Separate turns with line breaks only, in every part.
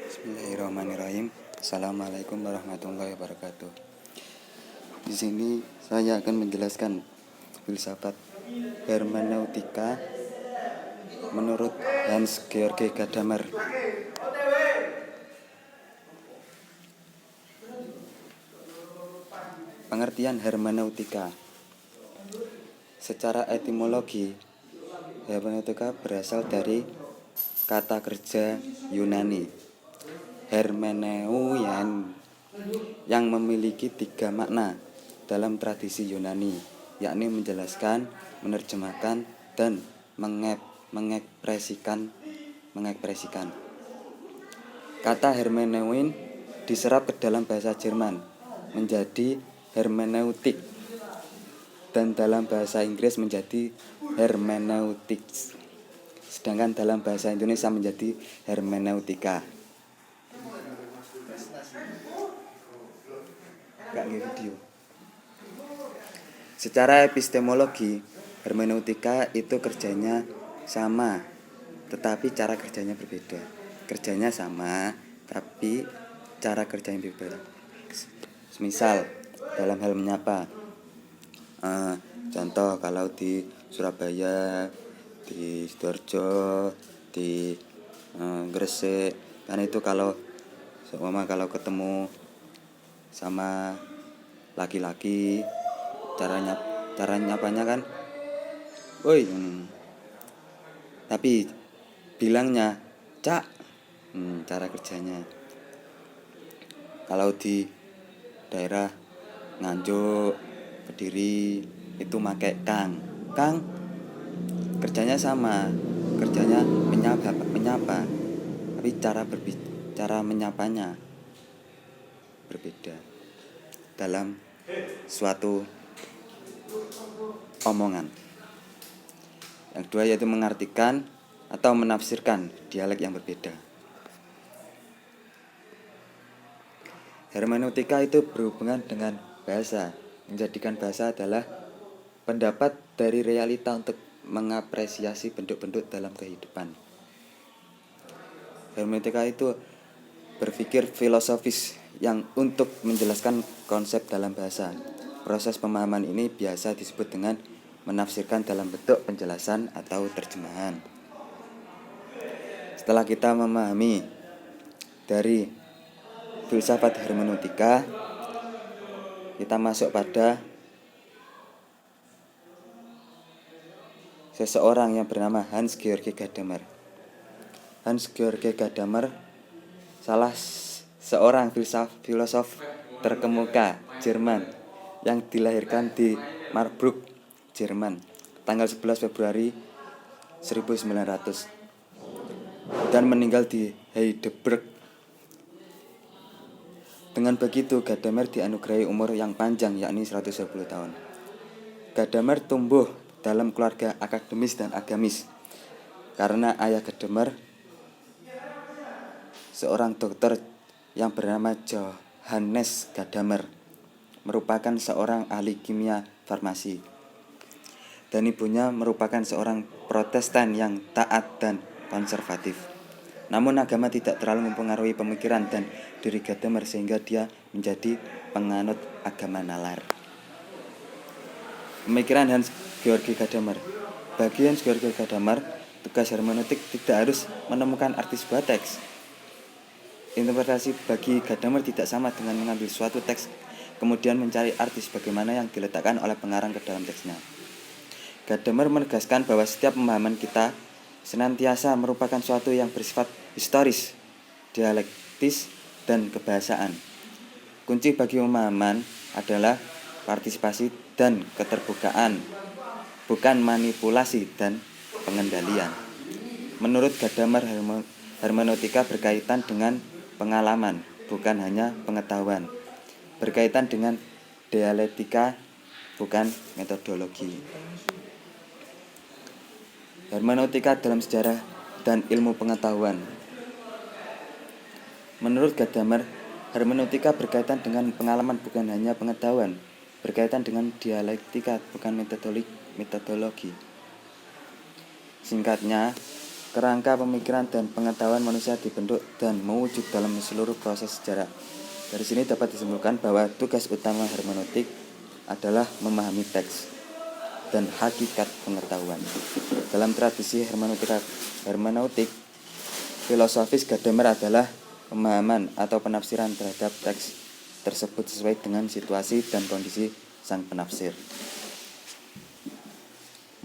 Bismillahirrahmanirrahim. Assalamualaikum warahmatullahi wabarakatuh. Di sini saya akan menjelaskan filsafat hermeneutika menurut Hans Georg Gadamer. Pengertian hermeneutika. Secara etimologi, hermeneutika berasal dari kata kerja Yunani hermeneu yang memiliki 3 makna dalam tradisi Yunani, yakni menjelaskan, menerjemahkan, dan mengekspresikan. Kata hermeneuin diserap ke dalam bahasa Jerman menjadi hermeneutik, dan dalam bahasa Inggris menjadi hermeneutics, sedangkan dalam bahasa Indonesia menjadi hermeneutika. Video. Secara epistemologi, hermeneutika itu kerjanya sama, tetapi cara kerjanya berbeda. Kerjanya sama, tapi cara kerjanya berbeda. Misal, dalam hal menyapa, contoh kalau di Surabaya, di Sidoarjo, di Gresik, kan itu kalau ketemu sama laki-laki, cara nyapanya kan, woi, tapi bilangnya cak, cara kerjanya. Kalau di daerah Nganjuk, Kediri, itu pakai kang, kerjanya sama, kerjanya menyapa, tapi cara menyapanya berbeda dalam suatu omongan. Yang kedua yaitu mengartikan atau menafsirkan dialek yang berbeda. Hermeneutika itu berhubungan dengan bahasa. Menjadikan bahasa adalah pendapat dari realita untuk mengapresiasi bentuk-bentuk dalam kehidupan. Hermeneutika itu berpikir filosofis yang untuk menjelaskan konsep dalam bahasa. Proses pemahaman ini biasa disebut dengan menafsirkan dalam bentuk penjelasan atau terjemahan. Setelah kita memahami dari filsafat hermeneutika, kita masuk pada seseorang yang bernama Hans Georg Gadamer. Hans Georg Gadamer salah seorang filosof terkemuka Jerman yang dilahirkan di Marburg, Jerman, tanggal 11 Februari 1900 dan meninggal di Heidelberg. Dengan begitu, Gadamer dianugerahi umur yang panjang, yakni 120 tahun. Gadamer tumbuh dalam keluarga akademis dan agamis karena ayah Gadamer seorang dokter yang bernama Johannes Gadamer merupakan seorang ahli kimia farmasi, dan ibunya merupakan seorang Protestan yang taat dan konservatif. Namun agama tidak terlalu mempengaruhi pemikiran dan diri Gadamer sehingga dia menjadi penganut agama nalar. Pemikiran Hans Georg Gadamer. Bagi Hans Georg Gadamer, tugas hermeneutik tidak harus menemukan arti sebuah teks. Interpretasi bagi Gadamer tidak sama dengan mengambil suatu teks kemudian mencari arti sebagaimana yang diletakkan oleh pengarang ke dalam teksnya. Gadamer menegaskan bahwa setiap pemahaman kita senantiasa merupakan suatu yang bersifat historis, dialektis, dan kebahasaan. Kunci bagi pemahaman adalah partisipasi dan keterbukaan, bukan manipulasi dan pengendalian. Menurut Gadamer, hermeneutika berkaitan dengan pengalaman, bukan hanya pengetahuan. Berkaitan dengan dialektika, bukan metodologi. Hermeneutika dalam sejarah dan ilmu pengetahuan. Menurut Gadamer, hermeneutika berkaitan dengan pengalaman, bukan hanya pengetahuan. Berkaitan dengan dialektika, bukan metodologi. Singkatnya, Kerangka pemikiran dan pengetahuan manusia dibentuk dan mewujud dalam seluruh proses sejarah. Dari sini dapat disimpulkan bahwa tugas utama hermeneutik adalah memahami teks dan hakikat pengetahuan. Dalam tradisi hermeneutik filosofis, Gadamer adalah pemahaman atau penafsiran terhadap teks tersebut sesuai dengan situasi dan kondisi sang penafsir.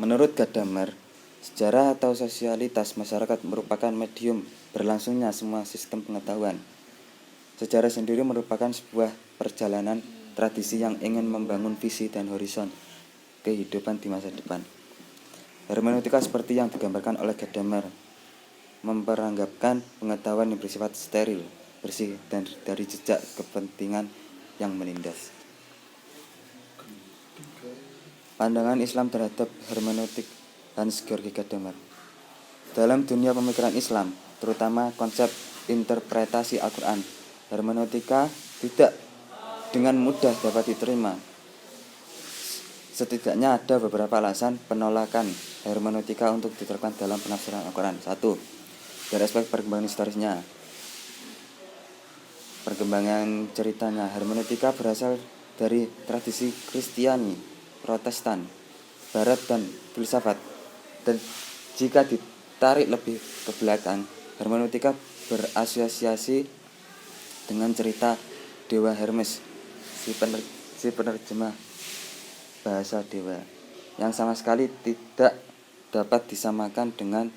Menurut Gadamer, sejarah atau sosialitas masyarakat merupakan medium berlangsungnya semua sistem pengetahuan. Sejarah sendiri merupakan sebuah perjalanan tradisi yang ingin membangun visi dan horizon kehidupan di masa depan. Hermeneutika seperti yang digambarkan oleh Gadamer memperanggapkan pengetahuan yang bersifat steril, bersih, dan dari jejak kepentingan yang menindas. Pandangan Islam terhadap hermeneutik Hans-Georg Gadamer. Dalam dunia pemikiran Islam, terutama konsep interpretasi Al-Quran, hermeneutika tidak dengan mudah dapat diterima. Setidaknya ada beberapa alasan penolakan hermeneutika untuk diterapkan dalam penafsiran Al-Quran. 1. Dari aspek perkembangan historisnya. Perkembangan ceritanya, hermeneutika berasal dari tradisi Kristiani, Protestan, Barat, dan filsafat. Dan jika ditarik lebih ke belakang, hermeneutika berasosiasi dengan cerita Dewa Hermes, si penerjemah bahasa dewa, yang sama sekali tidak dapat disamakan dengan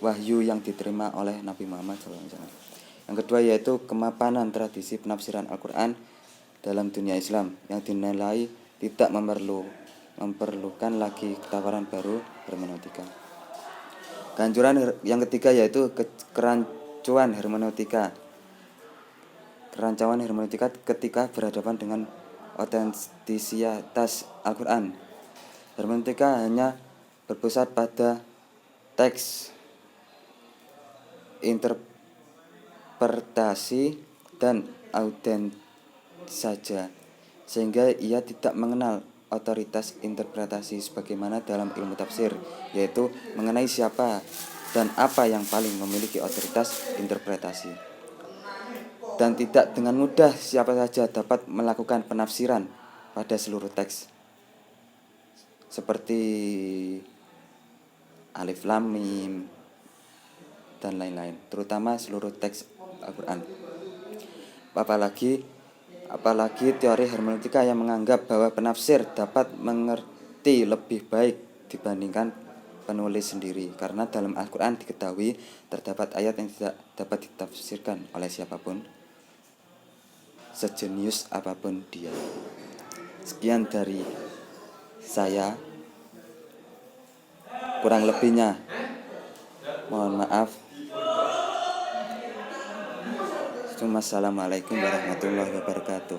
wahyu yang diterima oleh Nabi Muhammad SAW. Yang kedua yaitu kemapanan tradisi penafsiran Al-Quran dalam dunia Islam yang dinilai tidak memerlukan lagi tawaran baru hermeneutika. Kehancuran yang ketiga yaitu kerancuan hermeneutika. Kerancuan hermeneutika ketika berhadapan dengan otentisitas Al-Quran. Hermeneutika hanya berpusat pada teks, interpretasi, dan autentik saja, sehingga ia tidak mengenal otoritas interpretasi sebagaimana dalam ilmu tafsir, yaitu mengenai siapa dan apa yang paling memiliki otoritas interpretasi. Dan tidak dengan mudah siapa saja dapat melakukan penafsiran pada seluruh teks, seperti Alif Lam Mim dan lain-lain, terutama seluruh teks Al-Quran. Apalagi teori hermeneutika yang menganggap bahwa penafsir dapat mengerti lebih baik dibandingkan penulis sendiri, karena dalam Al-Quran diketahui terdapat ayat yang tidak dapat ditafsirkan oleh siapapun, sejenius apapun dia. Sekian dari saya, kurang lebihnya mohon maaf. Assalamualaikum warahmatullahi wabarakatuh.